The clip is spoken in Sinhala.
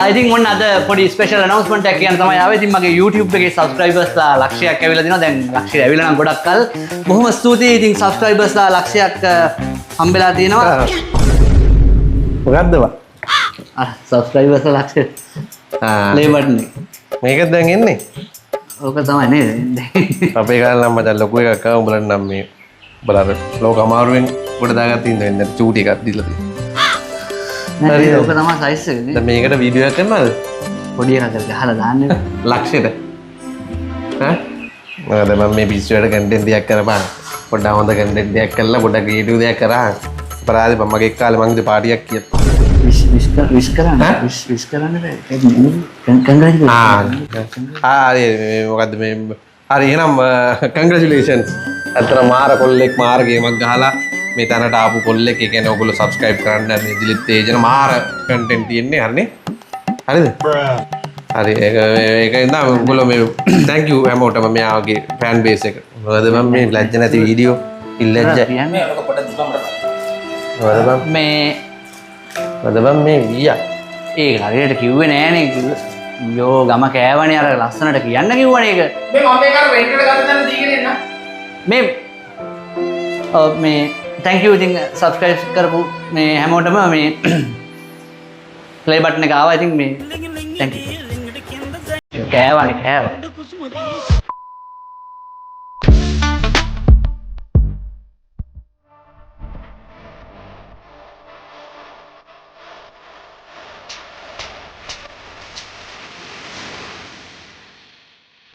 I think one other පොඩි ස්පෙෂල් announcement එකක් කියන්න තමයි ආවේ. ඉතින් මගේ YouTube එකේ subscribers ලා ලක්ෂයක් ඇවිල්ලා දිනවා. දැන් ලක්ෂය ඇවිල්ලා නම් ගොඩක් කල්. බොහොම ස්තුතියි. ඉතින් subscribers ලා ලක්ෂයක් හම්බෙලා තියෙනවා. මොකද්ද බා? subscribers ලා ලක්ෂය. play button එක. මේක දැන් එන්නේ. ඕක තමයි නේද? අපේ කාලේ නම් මචං ලොකු එකක් ආව උඹලට නම් මේ බලන්න ලෝක අමාරුවෙන් කොට දාගත්ත ඉන්න වෙන්නේ චූටි එකක් දීලා තියෙනවා. හරි ඕක තමයි සයිස් එක නේ. දැන් මේකට වීඩියෝ එකක් කරනවද? පොඩි එකක් ගහලා දාන්න. ලක්ෂෙට. ඈ? මොකද මම මේ පිස්සුවට කන්ටෙන්ට් එකක් කරපන්. පොඩ්ඩක් හොඳ කන්ටෙන්ට් එකක් කරලා පොඩ්ඩක් ක්‍රියේටිව් දෙයක් කරා. අපරාධේ මම මගේ කාලේ මං ඉතින් පාටියක් කියපන්. විශ් කරන්න බෑ. හරි මොකද්ද මේ හරි එහෙනම් කංග්‍රැචුලේෂන්ස්. අතන මාර කොල්ලෙක් මාර ගේමක් ගහලා මේ තැනට ආපු කොල්ලෙක්. ඒ කියන්නේ ඔයගොල්ලෝ subscribe කරන්න මේ දිලිත් තේජන මාර content තියෙන්නේ හරිනේ. හරිද? හරි ඒක ඉඳන් ඔයගොල්ලෝ මේ thank you හැමෝටම මෙයාගේ fan base එක. මොකද මම මේ ලැජ්ජ නැති වීඩියෝ ඉල්ලජ්ජ කියන්නේ ඔක පොඩ්ඩක් මොකද මේ මේ ගියා. ඒක හරියට කිව්වේ නෑනේ. යෝ ගම කෑවනේ අර ලස්සනට කියන්න කිව්වනේ ඒක. මේ මම මේක අර රෙන්ට් එකට ගන්න තැන දීගෙන එන්න. මේ මේ thank you ඉතින් subscribe කරපු මේ හැමෝටම මේ play button එක ආවා. ඉතින් මේ thank you. කෑවනේ කෑවා.